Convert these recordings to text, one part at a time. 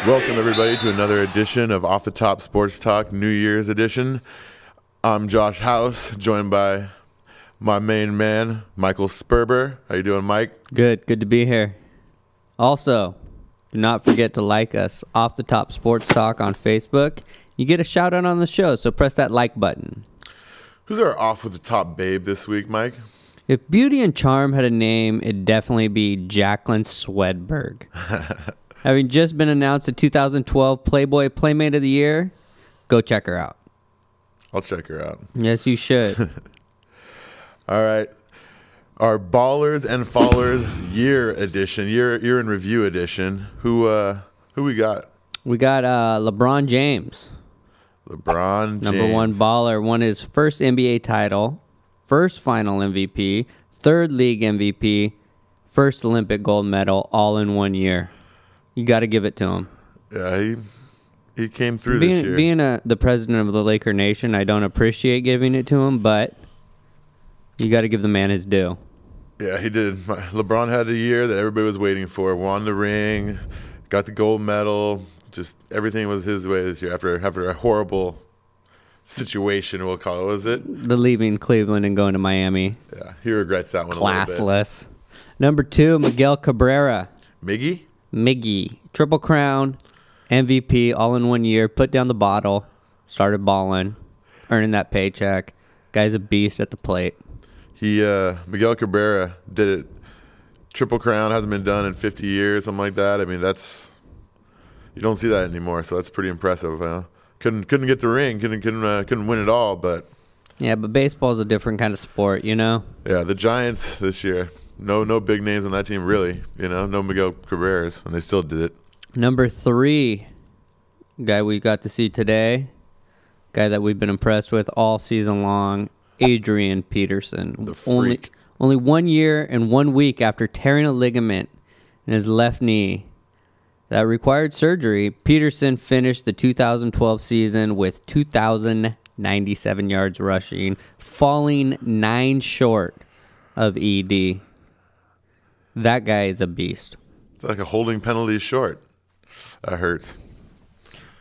Welcome, everybody, to another edition of Off the Top Sports Talk New Year's edition. I'm Josh House, joined by my main man, Michael Sperber. How you doing, Mike? Good to be here. Also, do not forget to like us, Off the Top Sports Talk on Facebook. You get a shout out on the show, so press that like button. Who's our off with the top babe this week, Mike? If Beauty and Charm had a name, it'd definitely be Jacqueline Swedberg. Having just been announced the 2012 Playboy Playmate of the Year, go check her out. I'll check her out. Yes, you should. All right. Our Ballers and Followers Year Edition, year in Review Edition. Who we got? We got LeBron James. LeBron James. Number one baller. Won his first NBA title, first final MVP, third league MVP, first Olympic gold medal, all in 1 year. You got to give it to him. Yeah, he came through this year. Being the president of the Laker Nation, I don't appreciate giving it to him, but you got to give the man his due. Yeah, he did. LeBron had a year that everybody was waiting for. Won the ring, got the gold medal. Just everything was his way this year after a horrible situation, we'll call it. What was it? The leaving Cleveland and going to Miami. Yeah, he regrets that one Classless. a little bit. Number 2, Miguel Cabrera. Miggy, Triple Crown, MVP, all in 1 year. Put down the bottle, started balling, earning that paycheck. Guy's a beast at the plate. Miguel Cabrera did it. Triple Crown hasn't been done in 50 years, something like that. I mean, you don't see that anymore, so that's pretty impressive. Couldn't get the ring, couldn't win it all, but yeah, but baseball's a different kind of sport, you know. Yeah, the Giants this year, no big names on that team really, no Miguel Cabreras, and they still did it. Number 3, guy we got to see today, guy that we've been impressed with all season long, Adrian Peterson. The freak. Only 1 year and 1 week after tearing a ligament in his left knee that required surgery, Peterson finished the 2012 season with 2,097 yards rushing, falling 9 short of ED. That guy is a beast. It's like a holding penalty short. That hurts.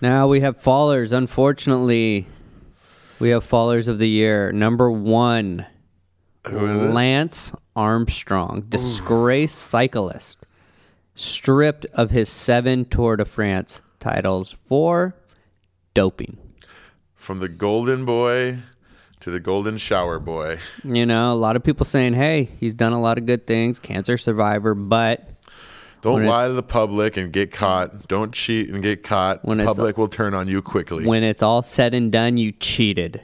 Now we have fallers. Unfortunately, we have fallers of the year. Number 1, who is it? Lance Armstrong, disgraced cyclist, stripped of his 7 Tour de France titles for doping. From the golden boy to the golden shower boy. A lot of people saying, hey, he's done a lot of good things, cancer survivor, but don't lie to the public and get caught. Don't cheat and get caught. The public will turn on you quickly. When it's all said and done, you cheated.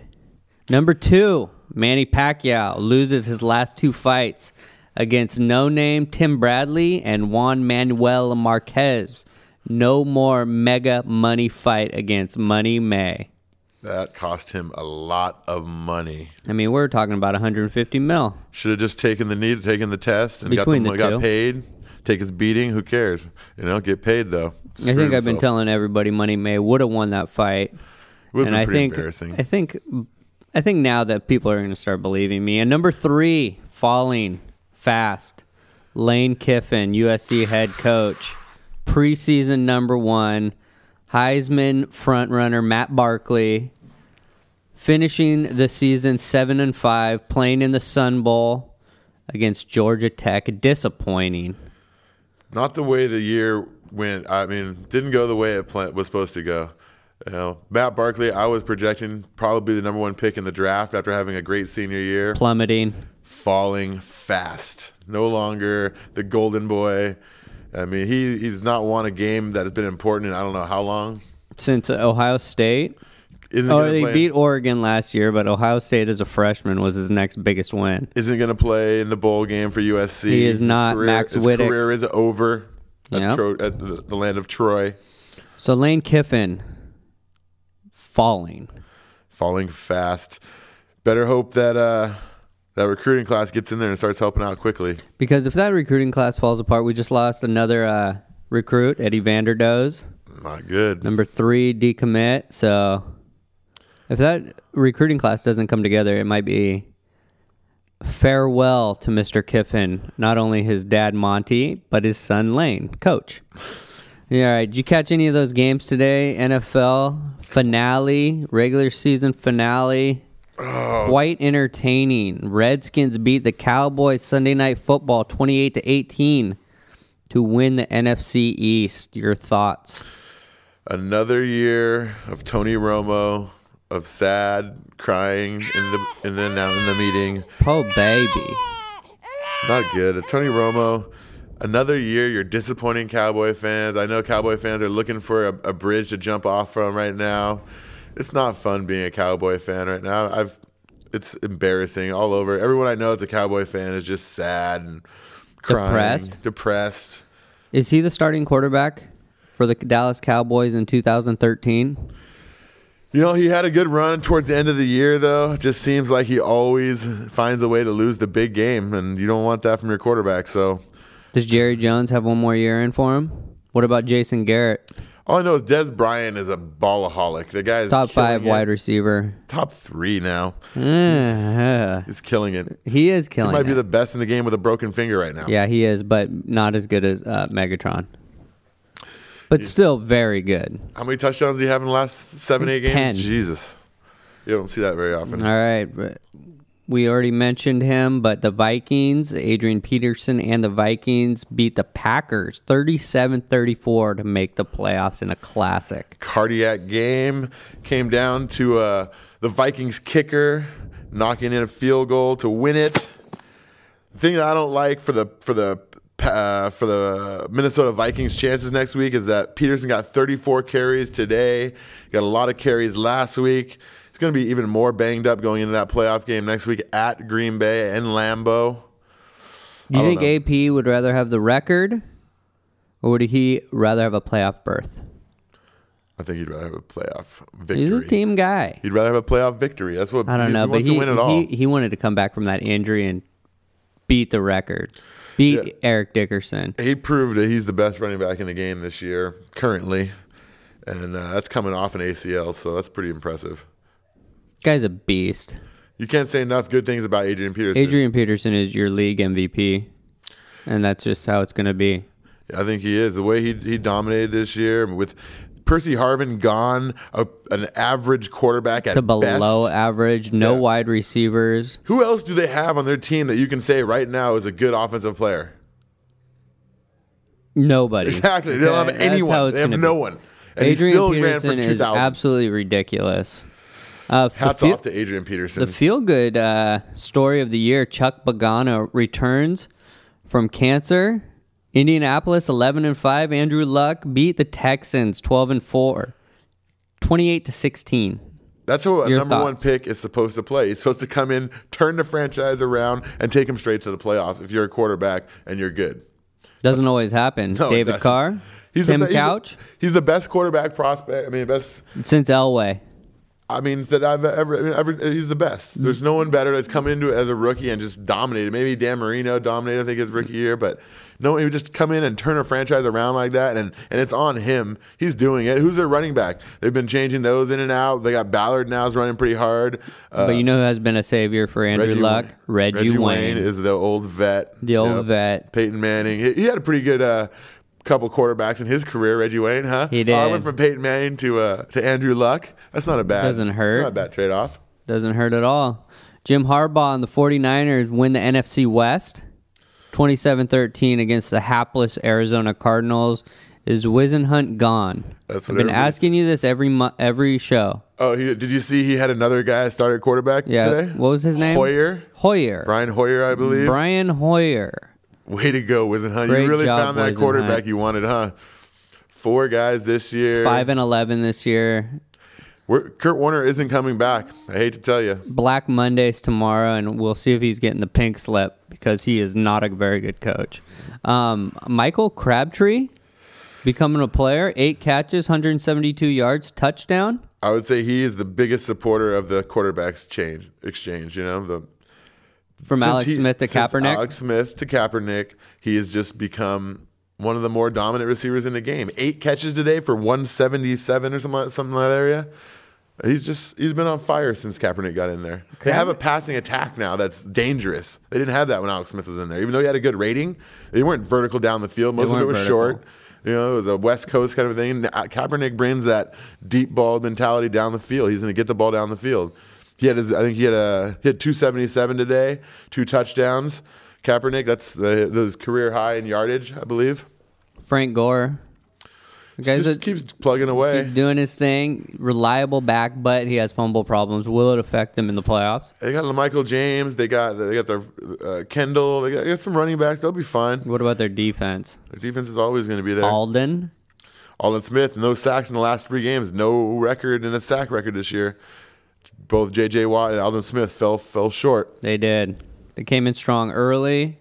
Number 2, Manny Pacquiao loses his last 2 fights against no-name Tim Bradley and Juan Manuel Marquez. No more mega money fight against Money May. That cost him a lot of money. I mean, we're talking about $150 million. Should have just taken the test and got paid. Take his beating. Who cares? Get paid though. I think I've been telling everybody Money May would have won that fight. Would have been pretty embarrassing. I think now that people are going to start believing me. And number 3, falling fast, Lane Kiffin, USC head coach, preseason number 1, Heisman frontrunner Matt Barkley, finishing the season 7-5, playing in the Sun Bowl against Georgia Tech. Disappointing. Not the way the year went. I mean, didn't go the way it was supposed to go. Matt Barkley, I was projecting probably the number 1 pick in the draft after having a great senior year. Plummeting. Falling fast. No longer the golden boy. I mean, he's not won a game that has been important in I don't know how long. Since Ohio State? They beat Oregon last year, but Ohio State as a freshman was his next biggest win. Isn't going to play in the bowl game for USC. He is not. Max Whittick. His career is over at the land of Troy. So Lane Kiffin, falling fast. Better hope that that recruiting class gets in there and starts helping out quickly. Because if that recruiting class falls apart, we just lost another recruit, Eddie Vanderdoes. Not good. Number 3 decommit. So if that recruiting class doesn't come together, it might be farewell to Mr. Kiffin. Not only his dad, Monty, but his son, Lane, coach. Yeah, all right. Did you catch any of those games today? NFL finale, regular season finale. Quite entertaining. Redskins beat the Cowboys Sunday Night Football 28-18 to win the NFC East. Your thoughts? Another year of Tony Romo, of sad crying in the meeting. Oh, baby. Not good. Tony Romo, another year you're disappointing Cowboy fans. I know Cowboy fans are looking for a bridge to jump off from right now. It's not fun being a Cowboy fan right now. It's embarrassing all over. Everyone I know that's a Cowboy fan is just sad and crying. Depressed. Is he the starting quarterback for the Dallas Cowboys in 2013? You know, he had a good run towards the end of the year, though. It just seems like he always finds a way to lose the big game, and you don't want that from your quarterback. So, does Jerry Jones have one more year in for him? What about Jason Garrett? All I know is Dez Bryant is a ballaholic. The guy is top 5 wide receiver. Top 3 now. He's killing it. He is killing it. He might be the best in the game with a broken finger right now. Yeah, he is, but not as good as Megatron. But still very good. How many touchdowns do you have in the last 7-8 games? 10. Jesus. You don't see that very often. All right. We already mentioned him, but the Vikings, Adrian Peterson and the Vikings beat the Packers 37-34 to make the playoffs in a classic. Cardiac game. Came down to the Vikings kicker knocking in a field goal to win it. The thing that I don't like for the Minnesota Vikings chances next week is that Peterson got 34 carries today. Got a lot of carries last week. He's going to be even more banged up going into that playoff game next week at Green Bay and Lambeau. Do you think AP would rather have the record, or would he rather have a playoff berth? I think he'd rather have a playoff victory. He's a team guy. He'd rather have a playoff victory. That's what I don't know, he wants to win it all. He wanted to come back from that injury and beat the record. Beat Eric Dickerson. He proved that he's the best running back in the game this year, currently. And that's coming off an ACL, so that's pretty impressive. Guy's a beast. You can't say enough good things about Adrian Peterson. Adrian Peterson is your league MVP, and that's just how it's going to be. Yeah, I think he is. The way he dominated this year with Percy Harvin gone, an average quarterback at to below best. Average, no wide receivers. Who else do they have on their team that you can say right now is a good offensive player? Nobody. Exactly. They don't have anyone. They have no one. And Adrian he still Peterson ran for 2,000. is absolutely ridiculous. Hats off to Adrian Peterson. The feel-good story of the year, Chuck Pagano returns from cancer. Indianapolis 11-5. Andrew Luck beat the Texans 12-4, 28-16. That's how a number one pick is supposed to play. He's supposed to come in, turn the franchise around, and take him straight to the playoffs if you're a quarterback and you're good. Doesn't always happen. No, David Carr, Tim Couch. He's the best quarterback prospect. I mean, best since Elway. I mean, that I've ever. He's the best. There's no one better that's coming into it as a rookie and just dominated. Maybe Dan Marino dominated, I think, his rookie year, but no, he would just come in and turn a franchise around like that, and it's on him. He's doing it. Who's their running back? They've been changing those in and out. They got Ballard now is running pretty hard. But you know who has been a savior for Andrew Luck? Reggie Wayne is the old vet. Vet. Peyton Manning. He had a pretty good couple quarterbacks in his career. Reggie Wayne, huh? He did. I went from Peyton Manning to Andrew Luck. That's not a bad. Doesn't hurt. It's not a bad trade-off. Doesn't hurt at all. Jim Harbaugh and the 49ers win the NFC West 27-13 against the hapless Arizona Cardinals. Is Whisenhunt gone? That's I've what been asking you this every show. Oh, did you see he had another guy start at quarterback today? What was his name? Hoyer. Brian Hoyer, I believe. Brian Hoyer. Way to go, Whisenhunt. Great You really job, found that quarterback you wanted, huh? 4 guys this year. 5-11 this year. Kurt Warner isn't coming back. I hate to tell you. Black Mondays tomorrow, and we'll see if he's getting the pink slip because he is not a very good coach. Michael Crabtree becoming a player. 8 catches, 172 yards, touchdown. I would say he is the biggest supporter of the quarterbacks exchange. You know, from Alex Smith to Kaepernick. Alex Smith to Kaepernick, he has just become one of the more dominant receivers in the game. 8 catches today for 177 or something in that area. He's been on fire since Kaepernick got in there. They have a passing attack now that's dangerous. They didn't have that when Alex Smith was in there. Even though he had a good rating, they weren't vertical down the field. Most of it was short. It was a West Coast kind of thing. Kaepernick brings that deep ball mentality down the field. He's going to get the ball down the field. He had he hit 277 today, 2 touchdowns. Kaepernick, that's his career high in yardage, I believe. Frank Gore. The guy just keeps plugging away. Keep doing his thing. Reliable back, but he has fumble problems. Will it affect them in the playoffs? They got LaMichael James. They got their Kendall. They got some running backs. They'll be fine. What about their defense? Their defense is always going to be there. Aldon Smith, no sacks in the last 3 games. No record in a sack record this year. Both J.J. Watt and Aldon Smith fell short. They did. They came in strong early,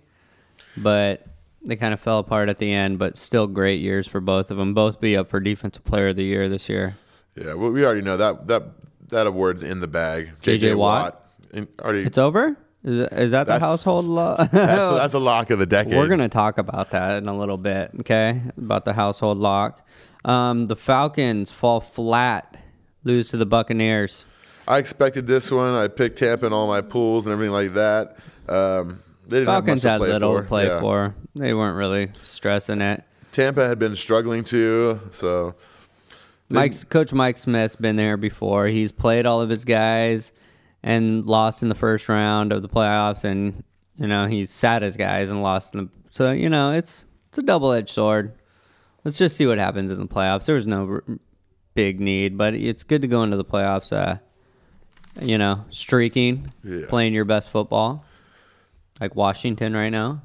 but they kind of fell apart at the end, but still great years for both of them. Both be up for Defensive Player of the Year this year. Yeah, well, we already know that award's in the bag. J.J. Watt. It's over? Is that the household law? that's a lock of the decade. We're going to talk about that in a little bit, okay, about the household lock. The Falcons fall flat, lose to the Buccaneers. I expected this one. I picked Tampa in all my pools and everything like that. They didn't Falcons have much had little to play for. They weren't really stressing it. Tampa had been struggling too, so Coach Mike Smith's been there before. He's played all of his guys and lost in the first round of the playoffs, and he's sat his guys and lost in the. So it's a double-edged sword. Let's just see what happens in the playoffs. There was no big need, but it's good to go into the playoffs. Streaking, playing your best football. Like Washington right now.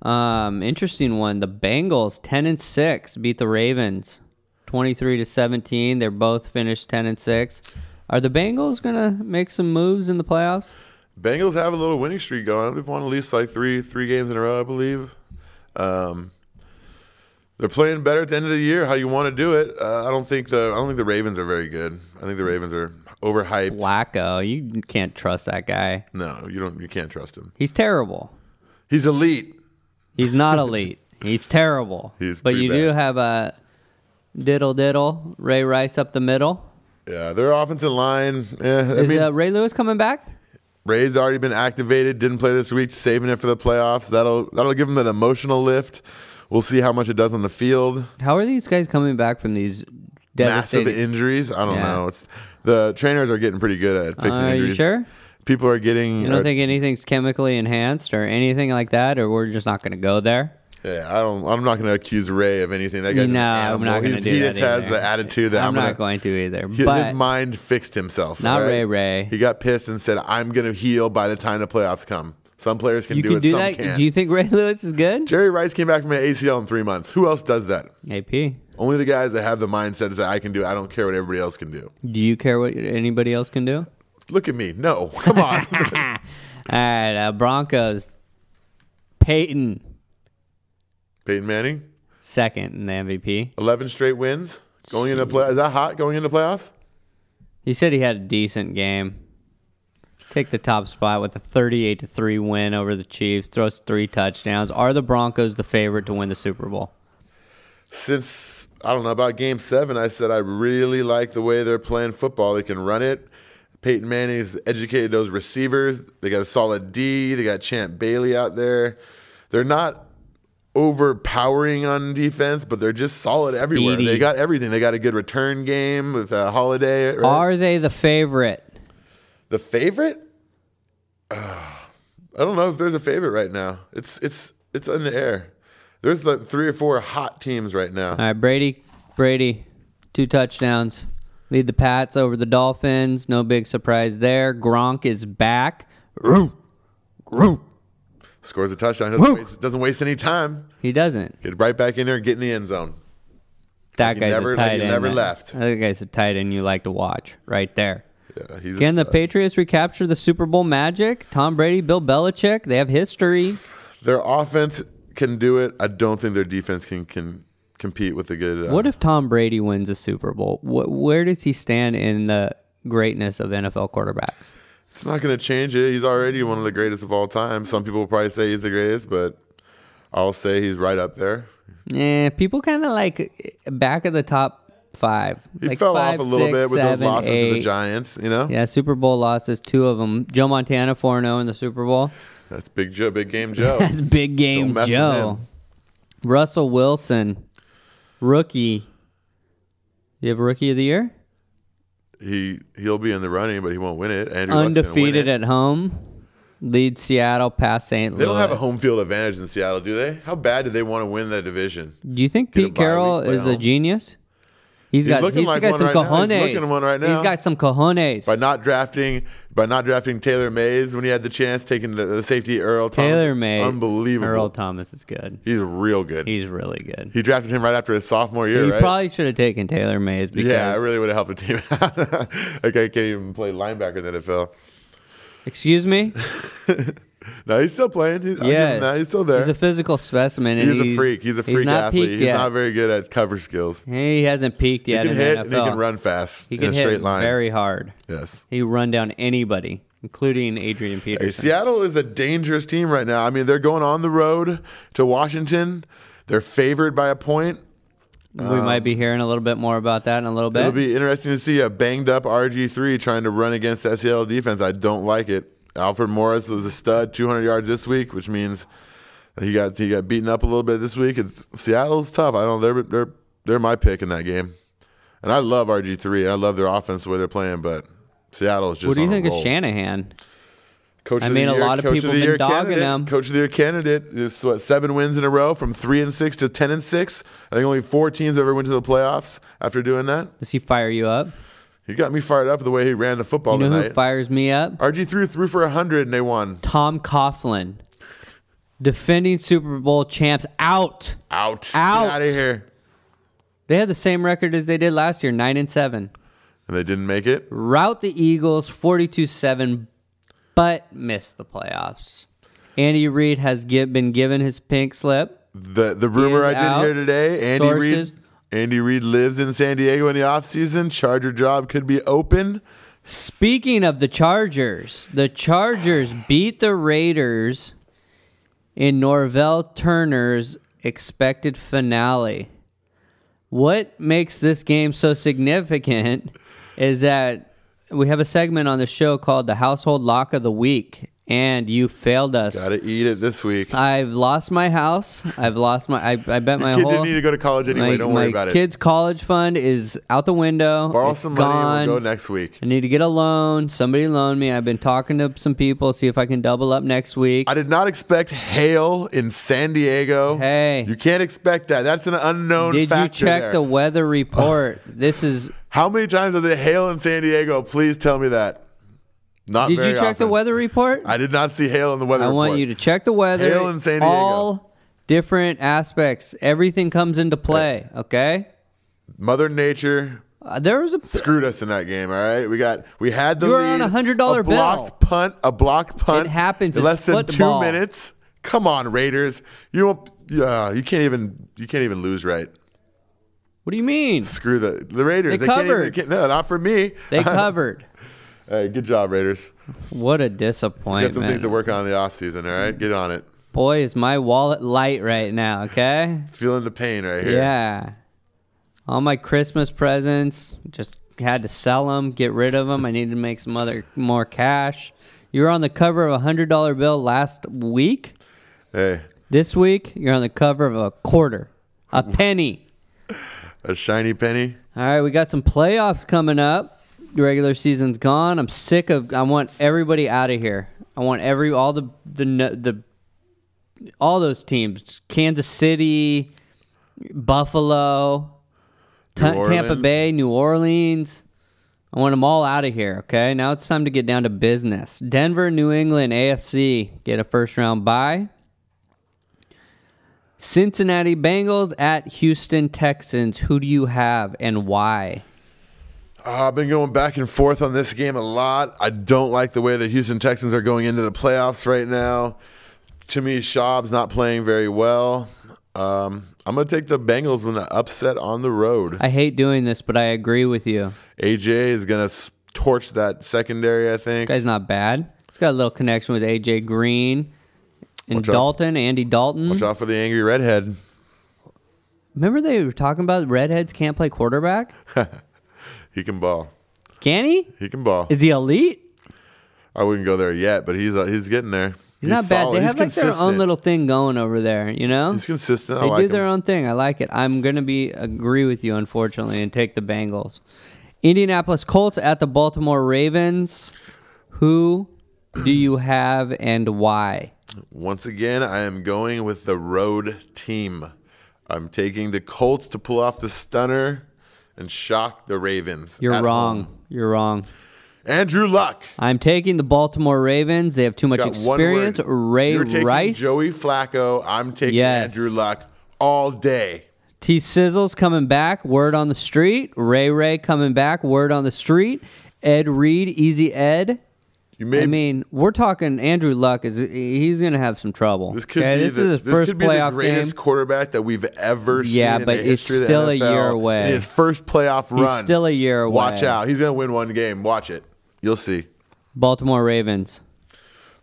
Interesting one. The Bengals 10-6 beat the Ravens 23-17. They're both finished 10-6. Are the Bengals gonna make some moves in the playoffs? Bengals have a little winning streak going. They've won at least like three games in a row, I believe. They're playing better at the end of the year. How you want to do it? I don't think the Ravens are very good. I think the Ravens are overhyped. Flacco, you can't trust that guy. No, you don't. You can't trust him. He's terrible. He's elite. He's not elite. He's terrible. But you do have a diddle, Ray Rice up the middle. Yeah, their offensive line. Is Ray Lewis coming back? Ray's already been activated. Didn't play this week, saving it for the playoffs. That'll give him an emotional lift. We'll see how much it does on the field. How are these guys coming back from these devastating massive injuries? I don't know. The trainers are getting pretty good at fixing injuries. Are you sure? People are getting. You don't think anything's chemically enhanced or anything like that, or we're just not going to go there? Yeah, I'm not going to accuse Ray of anything. That guy's I'm not going to do that. He just has the attitude that I'm not going to either. His mind fixed himself. Not right? Ray. He got pissed and said, "I'm going to heal by the time the playoffs come." Some players can do it. Some can't. Do you think Ray Lewis is good? Jerry Rice came back from an ACL in 3 months. Who else does that? AP. Only the guys that have the mindset is that I can do it. I don't care what everybody else can do. Do you care what anybody else can do? Look at me. No. Come on. All right. Broncos. Peyton Manning. Second in the MVP. 11 straight wins. Going into play. Is that hot going into playoffs? He said he had a decent game. Take the top spot with a 38-3 win over the Chiefs. Throws 3 touchdowns. Are the Broncos the favorite to win the Super Bowl? Since, I don't know, about Game 7, I said I really like the way they're playing football. They can run it. Peyton Manning's educated those receivers. They got a solid D. They got Champ Bailey out there. They're not overpowering on defense, but they're just solid everywhere. They got everything. They got a good return game with Holiday. Right? Are they the favorite? The favorite? I don't know if there's a favorite right now. It's in the air. There's like 3 or 4 hot teams right now. All right, Brady, 2 touchdowns. Lead the Pats over the Dolphins. No big surprise there. Gronk is back. Scores a touchdown. Doesn't waste any time. He doesn't. Get right back in there and get in the end zone. That guy's a tight end. Never left. That guy's a tight end you like to watch right there. Yeah, Can the Patriots recapture the Super Bowl magic? Tom Brady, Bill Belichick, they have history. Their offense can do it. I don't think their defense can compete with the good. What if Tom Brady wins a Super Bowl? Where does he stand in the greatness of NFL quarterbacks? It's not going to change it. He's already one of the greatest of all time. Some people will probably say he's the greatest, but I'll say he's right up there. Yeah, people kind of like back of the top 5. He like fell 5, off a little 6, bit with 7, those losses 8. to the Giants, you know? Yeah, Super Bowl losses, 2 of them. Joe Montana 4-0 in the Super Bowl. That's Big Joe, Big Game Joe. That's Big Don't Game mess with Joe. him. Russell Wilson, rookie. You have Rookie of the Year? He'll be in the running, but he won't win it. Andrew Luck's gonna Undefeated win it. at home. Leads Seattle past St. Louis. They don't have a home field advantage in Seattle, do they? How bad do they want to win that division? Do you think Get a Pete bye Carroll week, play is a home. genius? He's got looking like got one some right now. cojones. He's looking one right now. He's got some cojones. By not drafting Taylor Mays when he had the chance, taking the safety Earl Thomas. Taylor Mays. Unbelievable. Earl Thomas is good. He's real good. He's really good. He drafted him right after his sophomore year, He right? probably should have taken Taylor Mays because Yeah, it really would have helped the team out. Like, I can't even play linebacker in the NFL. Excuse me? No, he's still playing. I'll give him Yes. that. He's still there. He's a physical specimen. And He's a freak. He's a freak not athlete. peaked He's yet. not very good at cover skills. He hasn't peaked He yet can in hit the and NFL. he can run fast He in can a hit straight line. very hard. Yes. He run down anybody, including Adrian Hey, Peterson. Seattle is a dangerous team right now. I mean, they're going on the road to Washington. They're favored by a point. We might be hearing a little bit more about that in a little bit. It'll be interesting to see a banged up RG3 trying to run against that Seattle defense. I don't like it. Alfred Morris was a stud, 200 yards this week, which means he got beaten up a little bit this week. Seattle's tough. I don't know. They're my pick in that game, and I love RG3. And I love their offense the way they're playing, but Seattle is just. What do you on a think of roll. Shanahan? Coach I of the mean, a year, lot of Coach people the have been year dogging candidate. him. Coach of the year candidate is 7 wins in a row from 3-6 to 10-6. I think only 4 teams ever went to the playoffs after doing that. Does he fire you up? He got me fired up the way he ran the football You know tonight. who fires me up? RG3 threw for 100 and they won. Tom Coughlin, defending Super Bowl champs, out. Out. Out. Get out of here. They had the same record as they did last year, 9-7. And they didn't make it. Rout the Eagles 42-7, but missed the playoffs. Andy Reid has been given his pink slip. The rumor is I did out. hear today, Sources. Andy Reid lives in San Diego in the offseason. Charger job could be open. Speaking of the Chargers beat the Raiders in Norvell Turner's expected finale. What makes this game so significant is that we have a segment on the show called the Household Lock of the Week, and you failed us. Got to eat it this week. I've lost my house. I've lost my. I bet my Kid whole. didn't need to go to college anyway. Don't worry about My it. kid's college fund is out the window. Borrow It's some gone. money and we'll go next week. I need to get a loan. Somebody loan me. I've been talking to some people, see if I can double up next week. I did not expect hail in San Diego. Hey. You can't expect that. That's an unknown Did you factor check there. the weather report? This is. How many times does it hail in San Diego? Please tell me that. Not Did very you check the often. weather report? I did not see hail in the weather I report. want you to check the weather. Hail in San Diego. All different aspects. Everything comes into play. Okay. Mother Nature There was a. screwed us in that game. All right, we had the You were lead. on a $100 bill. A blocked punt. It happens. In less It's than football. 2 minutes. Come on, Raiders. You can't even lose right. What do you mean? Screw the Raiders. They can't covered. even, no, not for me. They covered. Hey, good job, Raiders. What a Got disappointment. some things to work on in the offseason, all right? Get on it. Boy, is my wallet light right now, okay? Feeling the pain right here. Yeah. All my Christmas presents, just had to sell them, get rid of them. I needed to make some more cash. You were on the cover of a $100 bill last week. Hey, This week, you're on the cover of a quarter, a penny. a shiny penny. All right, we got some playoffs coming up. The regular season's gone. I'm sick of. I want everybody out of here. I want all those teams. Kansas City, Buffalo, Tampa Orleans. Bay, New Orleans. I want them all out of here. Okay, now it's time to get down to business. Denver, New England, AFC get a first round bye. Cincinnati Bengals at Houston Texans. Who do you have and why? I've been going back and forth on this game a lot. I don't like the way the Houston Texans are going into the playoffs right now. To me, Schaub's not playing very well. I'm going to take the Bengals with an upset on the road. I hate doing this, but I agree with you. AJ is going to torch that secondary, I think. Guy's not bad. It's got a little connection with AJ Green and Watch out. Dalton, Andy Dalton. Watch out for the angry redhead. Remember they were talking about redheads can't play quarterback? He can ball. Can he? He can ball. Is he elite? I wouldn't go there yet, but he's getting there. He's not bad. solid. They have like their own little thing going over there, you know? He's consistent. They I like do their him. own thing. I like it. I'm going to agree with you, unfortunately, and take the Bengals. Indianapolis Colts at the Baltimore Ravens. Who do you have and why? Once again, I am going with the road team. I'm taking the Colts to pull off the stunner and shock the Ravens. You're at wrong. home. You're wrong. Andrew Luck. I'm taking the Baltimore Ravens. They have too much Got one experience. word. Ray You're taking Rice. Joey Flacco. I'm taking Yes. Andrew Luck all day. T. Sizzle's coming back. Word on the street. Ray coming back. Word on the street. Ed Reed, Easy Ed. I mean, we're talking Andrew Luck. He's going to have some trouble. This could okay? be This is his first the playoff greatest game. quarterback that we've ever seen. Yeah, in but the it's history of the still a NFL. year away. In his first playoff run. He's still a year away. Watch out. He's going to win one game. Watch it. You'll see. Baltimore Ravens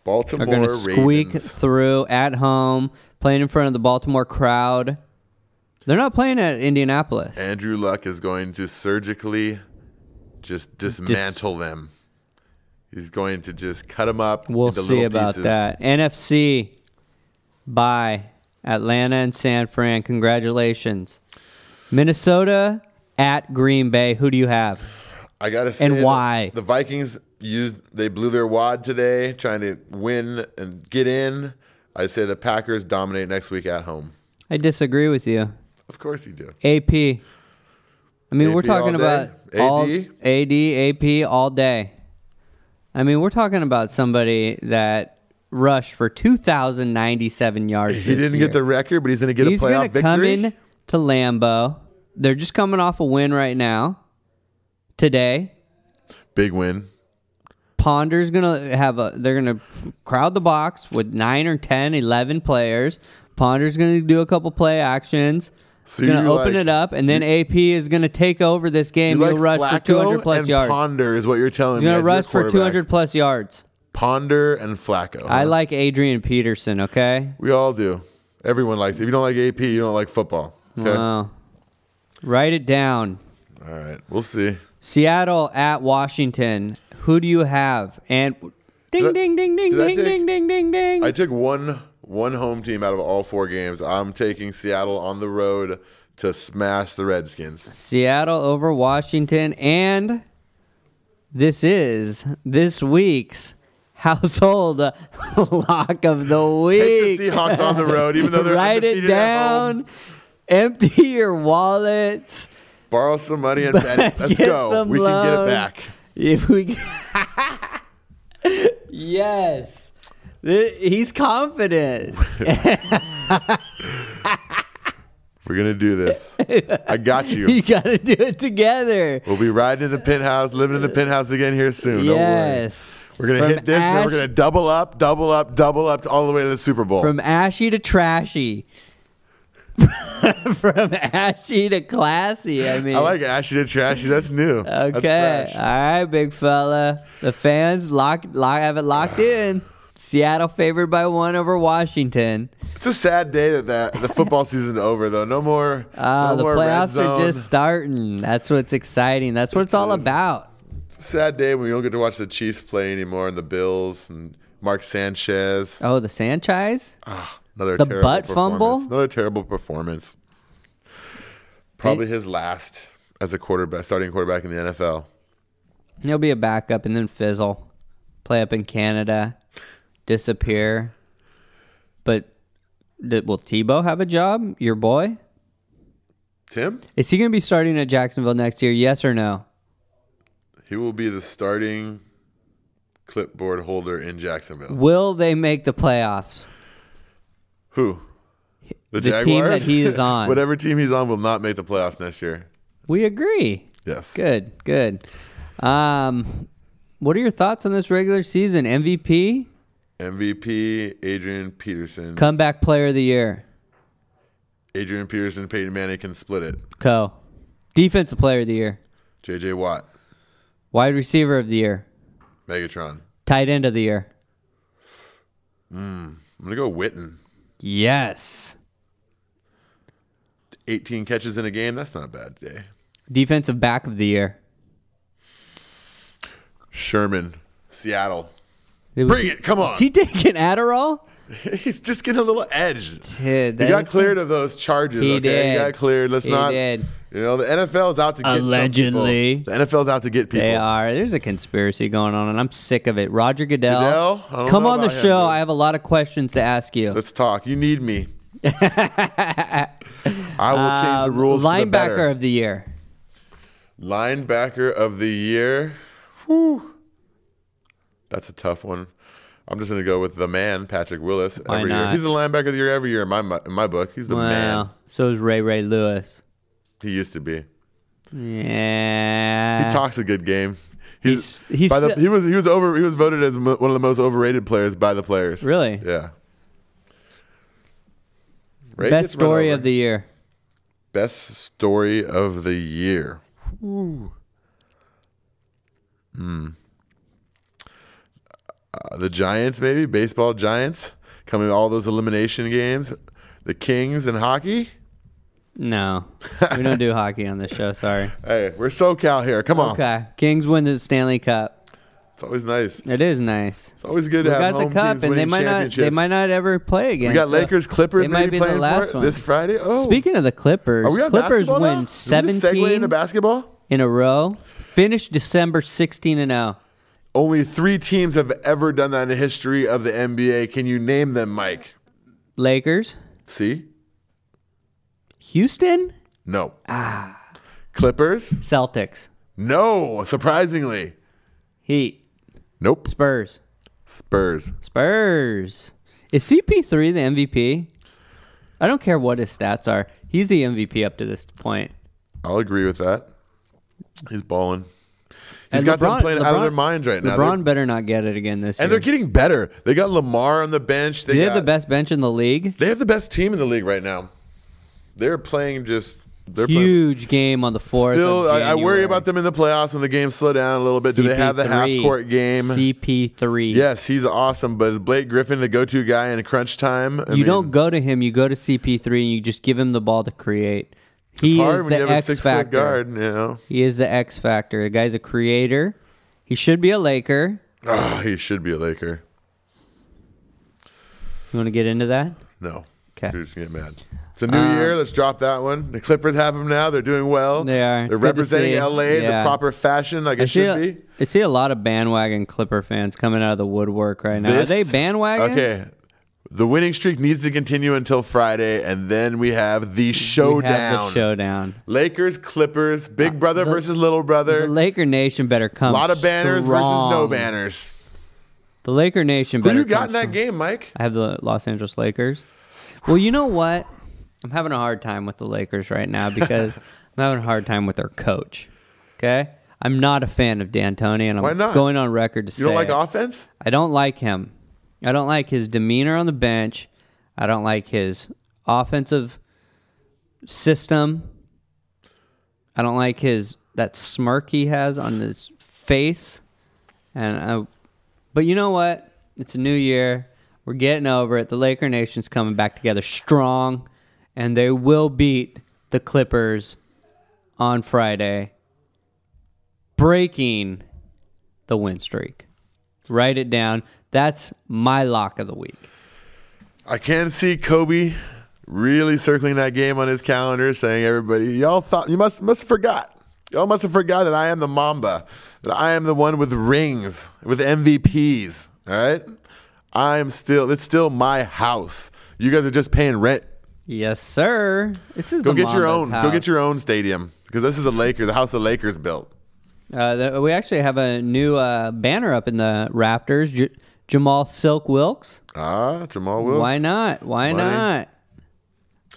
Baltimore are going to squeak Ravens. through at home, playing in front of the Baltimore crowd. They're not playing at Indianapolis. Andrew Luck is going to surgically just dismantle them. He's going to just cut them up. We'll into see little about pieces. that. NFC, bye. Atlanta and San Fran, congratulations. Minnesota at Green Bay. Who do you have? I gotta say, And why? the Vikings they blew their wad today, trying to win and get in. I'd say the Packers dominate next week at home. I disagree with you. Of course you do. AP. I mean, we're AP talking all day? about all AD? AP all day. I mean, we're talking about somebody that rushed for 2,097 yards. He didn't get the record, but he's going to get a playoff gonna victory. come in to Lambeau. They're just coming off a win right now. Today, Big win. Ponder's gonna they're gonna crowd the box with 9 or 10, 11 players. Ponder's gonna do a couple play actions. So He's gonna you open it up, and then AP is gonna take over this game. You He'll like rush for Flacco 200 plus and yards. Ponder is what you're telling He's me. gonna as rush your for 200 quarterbacks. plus yards. Ponder and Flacco. I like Adrian Peterson. Okay. We all do. Everyone likes it. If you don't like AP, you don't like football. Okay. Wow. Write it down. All right. We'll see. Seattle at Washington. Who do you have? And ding, Did I- ding, ding, ding, did I ding, take- ding, ding, ding, ding. I took one home team out of all 4 games. I'm taking Seattle on the road to smash the Redskins. Seattle over Washington. And this is this week's household lock of the week. Take the Seahawks on the road, even though they're Write it undefeated at home. down. Empty your wallets. Borrow some money and bet it. Let's Get go. some We can get it loans. back. If we, yes, he's confident. We're gonna do this. I got you. You got to do it together. We'll be riding in the penthouse, living in the penthouse again here soon. Don't worry. Yes. We're gonna From hit this, and then we're gonna double up all the way to the Super Bowl. From ashy to trashy. From ashy to classy. I mean, I like Ashy to Trashy. That's new. okay, That's fresh. all right, big fella. The fans have it locked in. Seattle favored by 1 over Washington. It's a sad day that the football season's over, though. No more. No The more red playoffs zone. are just starting. That's what's exciting. That's what it's all about. It's a sad day when you don't get to watch the Chiefs play anymore, and the Bills and Mark Sanchez. Oh, the Sanchez? Another The terrible butt fumble? performance. Another terrible performance. Probably his last as a starting quarterback in the NFL. He'll be a backup and then fizzle. Play up in Canada. Disappear. But will Tebow have a job? Your boy? Tim? Is he going to be starting at Jacksonville next year? Yes or no? He will be the starting clipboard holder in Jacksonville. Will they make the playoffs? Who? The The team Jaguars? that he is on. Whatever team he's on will not make the playoffs next year. We agree. Yes. Good. What are your thoughts on this regular season? MVP? MVP, Adrian Peterson. Comeback player of the year? Adrian Peterson, Peyton Manning can split it. Co. Defensive player of the year? J.J. Watt, Wide receiver of the year? Megatron. Tight end of the year? I'm going to go Witten. Yes. 18 catches in a game. That's not a bad day. Defensive back of the year. Sherman, Seattle. Was Bring it. Come on. Is he taking Adderall? He's just getting a little edge. Dude, He got cleared of those charges. He okay? did. He got cleared. Let's He not. did. You know, the NFL is out to get some Allegedly. people. The NFL's out to get people. They are. There's a conspiracy going on, and I'm sick of it. Roger Goodell, Goodell? I don't come know on the about him, show. dude. I have a lot of questions to ask you. Let's talk. You need me. I will change the rules. for the Linebacker better. of the year. Linebacker of the year. Whew. That's a tough one. I'm just going to go with the man, Patrick Willis. Why every year. not? He's the linebacker of the year every year in my book. He's the man. Wow. So is Ray Lewis. He used to be. Yeah. He talks a good game. He's he was voted as one of the most overrated players by the players. Really? Yeah. Ray Best gets run story over. of the year. Best story of the year. The Giants, maybe baseball Giants, coming all those elimination games. The Kings in hockey. No, we don't do hockey on this show. Sorry. Hey, we're SoCal here. Come on. Okay. Kings win the Stanley Cup. It's always nice. It is nice. It's always good We to have got the home cup, teams and they winning might not. championships. They might not ever play again. We got so Lakers, Clippers they might maybe be the playing last for it one. this Friday. Oh, Speaking of the Clippers, are we on Clippers basketball win now? Did we just segue 17 into basketball. in a row. Finished December 16-0. Only 3 teams have ever done that in the history of the NBA. Can you name them, Mike? Lakers, See? Houston, No. Clippers? Celtics, No. Surprisingly. Heat, Nope. Spurs. Spurs. Is CP3 the MVP? I don't care what his stats are. He's the MVP up to this point. I'll agree with that. He's balling. He's And got them LeBron- playing out of their LeBron- minds right now. LeBron better not get it again this year. And they're getting better. They got Lamar on the bench. They have the best bench in the league. They have the best team in the league right now. They're playing just. They're playing. Huge game on the 4th. Still, of I worry January. about them in the playoffs when the games slow down a little bit. Do they have the half court game? CP3. Yes, he's awesome. But is Blake Griffin the go-to guy in crunch time? I You mean, don't go to him. You go to CP3 and you just give him the ball to create. He It's hard is when you the have a X 6-foot factor. guard. You know, He is the X factor. The guy's a creator. He should be a Laker. he should be a Laker. You want to get into that? No, 'Kay. you're just gonna get mad. It's a new year. Let's drop that one. The Clippers have them now. They're doing well. They are. They're It's good to representing see. LA in the Yeah. proper fashion, like it should be. I see a lot of bandwagon Clipper fans coming out of the woodwork right now. Are they bandwagon? Okay. The winning streak needs to continue until Friday, and then we have the We showdown. have the showdown. Lakers, Clippers, big brother the- versus little The brother. Laker Nation better A come lot of banners strong. versus no banners. The Laker Nation Who better you got come in that strong. game, Mike? I have the Los Angeles Lakers. Well, you know what? I'm having a hard time with the Lakers right now because I'm having a hard time with their coach. Okay? I'm not a fan of D'Antoni, and Why I'm not? going on record to You say don't like it. offense? I don't like him. I don't like his demeanor on the bench. I don't like his offensive system. I don't like that smirk he has on his face. But you know what? It's a new year. We're getting over it. The Laker Nation's coming back together strong, and they will beat the Clippers on Friday, breaking the win streak. Write it down. That's my lock of the week. I can see Kobe really circling that game on his calendar, saying, "Everybody, y'all thought you must have forgot. Y'all must have forgot that I am the Mamba, that I am the one with rings, with MVPs. All right, it's still my house. You guys are just paying rent. Yes, sir. This is Go the get your Mamba's own. house. Go get your own stadium because this is the house the Lakers built. We actually have a new banner up in the rafters. Jamal Silk Wilkes. Jamal Wilkes. Why not? Why Money. not?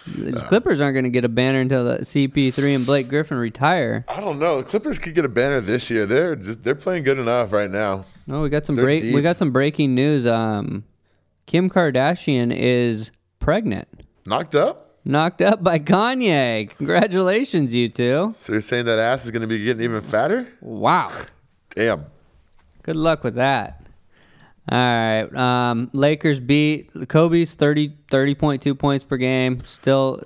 The Clippers aren't going to get a banner until the CP3 and Blake Griffin retire. I don't know. The Clippers could get a banner this year. They're playing good enough right now. Oh, we got some They're deep. we got some breaking news. Kim Kardashian is pregnant, Knocked up. knocked up by Kanye. Congratulations, you two! So you're saying that ass is going to be getting even fatter? Wow. Damn. Good luck with that. All right. Lakers beat Kobe's 30.2 points per game. Still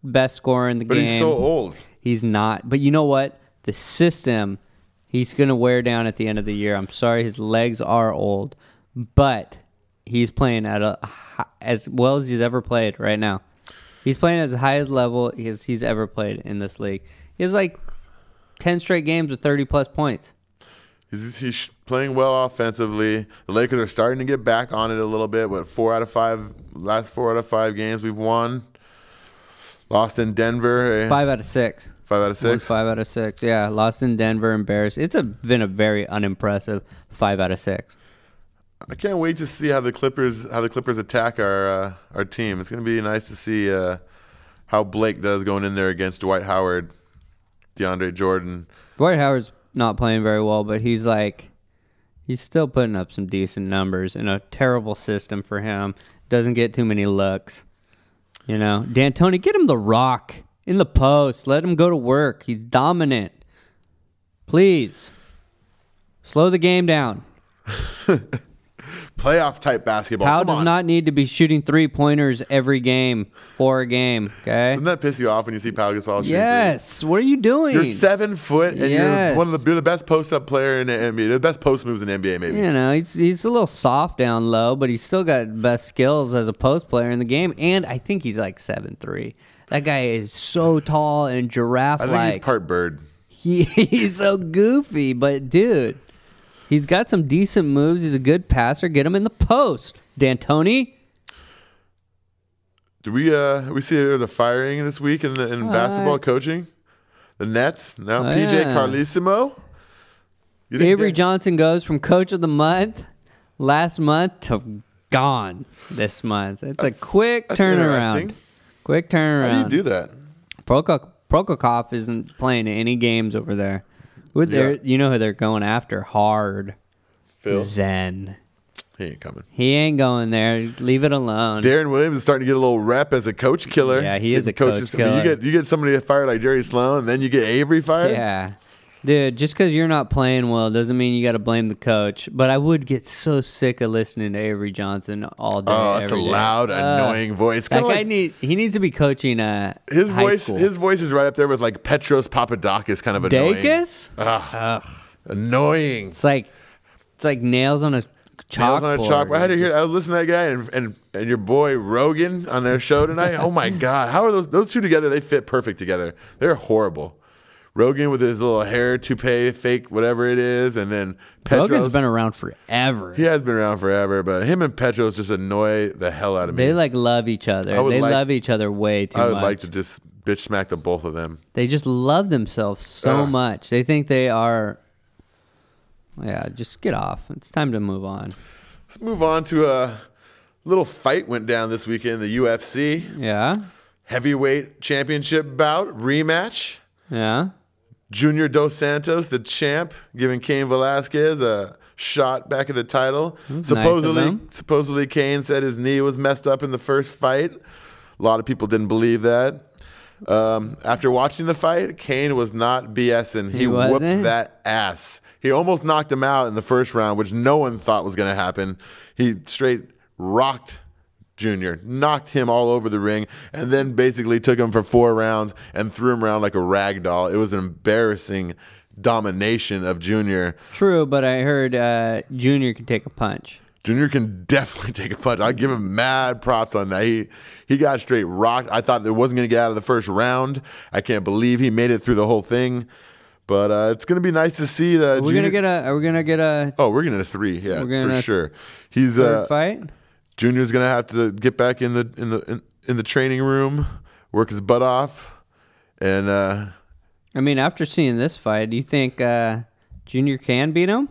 best scorer in the But game. he's so old. He's not. But you know what? The system, he's going to wear down at the end of the year. I'm sorry, his legs are old, but he's playing at as well as he's ever played right now. He's playing at as high as level as he's ever played in this league. He has like 10 straight games with 30-plus points. He's playing well offensively. The Lakers are starting to get back on it a little bit. Last 4 out of 5 games we've won. Lost in Denver. 5 out of 6. 5 out of 6? 5 out of 6, yeah. Lost in Denver, embarrassed. It's been a very unimpressive 5 out of 6. I can't wait to see how the Clippers attack our team. It's going to be nice to see how Blake does going in there against Dwight Howard, DeAndre Jordan. Dwight Howard's not playing very well, but he's still putting up some decent numbers in a terrible system for him. Doesn't get too many looks. You know, D'Antoni, get him the rock in the post. Let him go to work. He's dominant. Please. Slow the game down. Playoff type basketball. Powell does not need to be shooting 3-pointers every game for a game, okay? Doesn't that piss you off when you see Pau Gasol shooting Yes. threes? What are you doing? You're 7 foot and Yes. you're the best post-up player in the NBA. The best post moves in the NBA, maybe. You know, he's a little soft down low, but he's still got best skills as a post player in the game. And I think he's like 7'3". That guy is so tall and giraffe-like. I think he's part bird. He's so goofy, but dude, he's got some decent moves. He's a good passer. Get him in the post, D'Antoni. Do we see there's a firing this week in basketball coaching? The Nets now PJ Carlesimo. Avery Johnson goes from coach of the month last month to gone this month. It's a quick turnaround. Quick turnaround. How do you do that? Prokopov isn't playing any games over there. You know who they're going after hard. Phil. Zen. He ain't coming. He ain't going there. Leave it alone. Darren Williams is starting to get a little rep as a coach killer. Yeah, he is a coach killer. You get somebody fired like Jerry Sloan, and then you get Avery fired? Yeah. Dude, just because you're not playing well doesn't mean you got to blame the coach. But I would get so sick of listening to Avery Johnson all day. Oh, that's a loud, annoying voice. That guy he needs to be coaching his high voice. school. His voice is right up there with like Petros Papadakis, kind of annoying. Dacus? Annoying. It's like nails on a chalkboard. I had to hear. I was listening to that guy and your boy Rogan on their show tonight. Oh my God, how are those two together? They fit perfect together. They're horrible. Rogan with his little hair toupee, fake whatever it is, and then Petros. Rogan's been around forever. He has been around forever, but him and Petros just annoy the hell out of me. They love each other. They love each other way too much. I would like to just bitch smack the both of them. They just love themselves so much. They think they are. Yeah, just get off. It's time to move on. Let's move on to a little fight went down this weekend in the UFC. Yeah. Heavyweight championship bout rematch. Yeah. Junior Dos Santos, the champ, giving Cain Velasquez a shot back at the title. Supposedly Cain said his knee was messed up in the first fight. A lot of people didn't believe that. After watching the fight, Cain was not BSing. He whooped that ass. He almost knocked him out in the first round, which no one thought was going to happen. He straight rocked Junior, knocked him all over the ring, and then basically took him for 4 rounds and threw him around like a rag doll. It was an embarrassing domination of Junior. True, but I heard Junior can take a punch. Junior can definitely take a punch. I give him mad props on that. He got straight rocked. I thought it wasn't going to get out of the first round. I can't believe he made it through the whole thing. But it's going to be nice to see that. Are we going to get a? Oh, we're going to get a 3. Yeah, for sure. He's fight. Junior's going to have to get back in the training room, work his butt off, and. I mean, after seeing this fight, do you think Junior can beat him?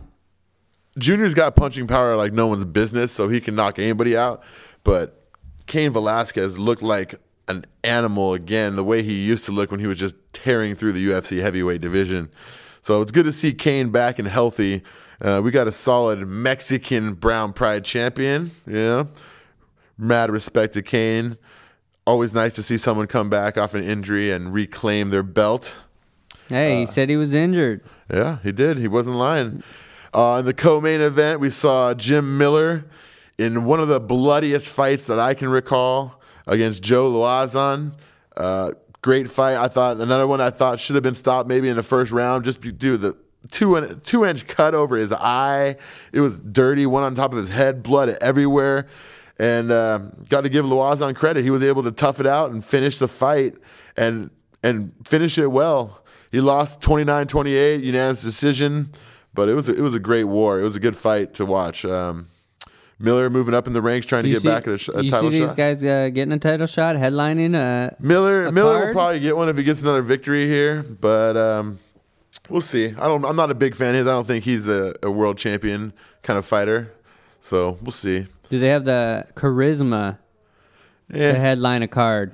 Junior's got punching power like no one's business, so he can knock anybody out. But Cain Velasquez looked like an animal again, the way he used to look when he was just tearing through the UFC heavyweight division. So it's good to see Cain back and healthy. We got a solid Mexican Brown Pride champion. Yeah, mad respect to Cain. Always nice to see someone come back off an injury and reclaim their belt. Hey, he said he was injured. Yeah, he did. He wasn't lying. In the co-main event, we saw Jim Miller in one of the bloodiest fights that I can recall against Joe Loazon. Great fight. I thought another one I thought should have been stopped maybe in the first round. Just do the 2-inch cut over his eye. It was dirty. One on top of his head, blood everywhere. And got to give Lauzon credit. He was able to tough it out and finish the fight and finish it well. He lost 29-28, unanimous decision, but it was a great war. It was a good fight to watch. Miller moving up in the ranks, trying to get back at a title shot. You see these guys getting a title shot, headlining Miller will probably get one if he gets another victory here, but we'll see. I'm not a big fan of his. I don't think he's a world champion kind of fighter, so we'll see. Do they have the charisma to headline a card?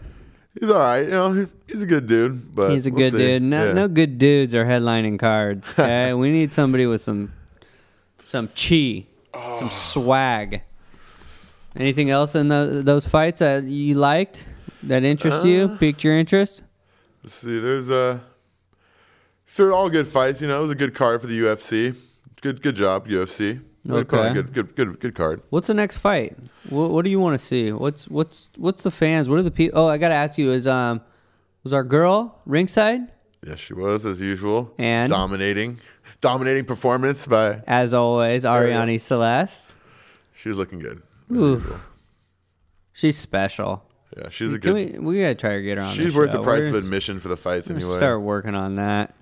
He's all right. You know, he's a good dude, but he's a good dude. No good dudes are headlining cards. Okay, we need somebody with some chi, some swag. Anything else in those fights that you liked, that interest you, piqued your interest? Let's see. They're all good fights. You know, it was a good card for the UFC. Good job, UFC. Okay. Good card. What's the next fight? What do you want to see? What's the fans? What are the people? Oh, I gotta ask you. Was our girl ringside? Yes, she was as usual. And dominating performance by, as always, Ariane Celeste. She was looking good. Ooh, she's special. Yeah, she's a good. We gotta try to get her on. She's worth the price of admission for the fights anyway. Start working on that.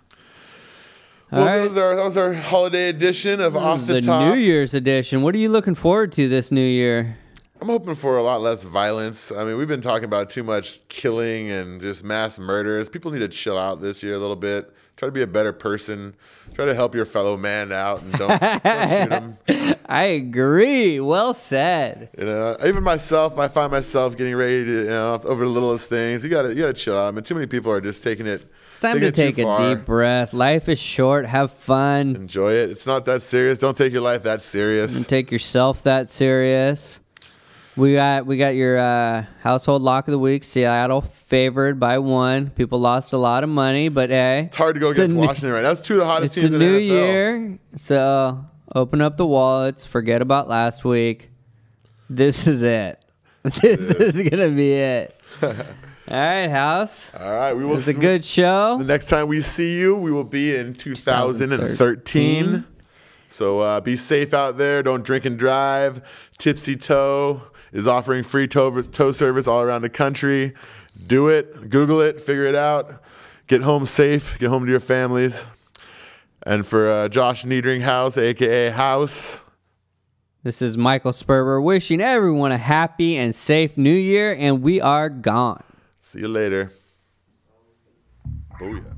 Well, that was our holiday edition of Off the Top. The New Year's edition. What are you looking forward to this new year? I'm hoping for a lot less violence. I mean, we've been talking about too much killing and just mass murders. People need to chill out this year a little bit. Try to be a better person. Try to help your fellow man out and don't shoot him. I agree. Well said. You know, even myself, I find myself getting ready to, over the littlest things. You gotta chill out. I mean, too many people are just taking it. Time to take a deep breath. Life is short. Have fun. Enjoy it. It's not that serious. Don't take your life that serious. Don't take yourself that serious. We got your household lock of the week. Seattle favored by 1. People lost a lot of money, but hey, it's hard to go against Washington right now. That's 2 of the hottest teams in the NFL. It's a new year, so open up the wallets. Forget about last week. This is it. This is gonna be it. All right, House. All right, we will. It's a good show. The next time we see you, we will be in 2013. So be safe out there. Don't drink and drive. Tipsy Toe is offering free tow service all around the country. Do it. Google it. Figure it out. Get home safe. Get home to your families. And for Josh Niedringhaus, a.k.a. House. This is Michael Sperber wishing everyone a happy and safe new year, and we are gone. See you later. Booyah.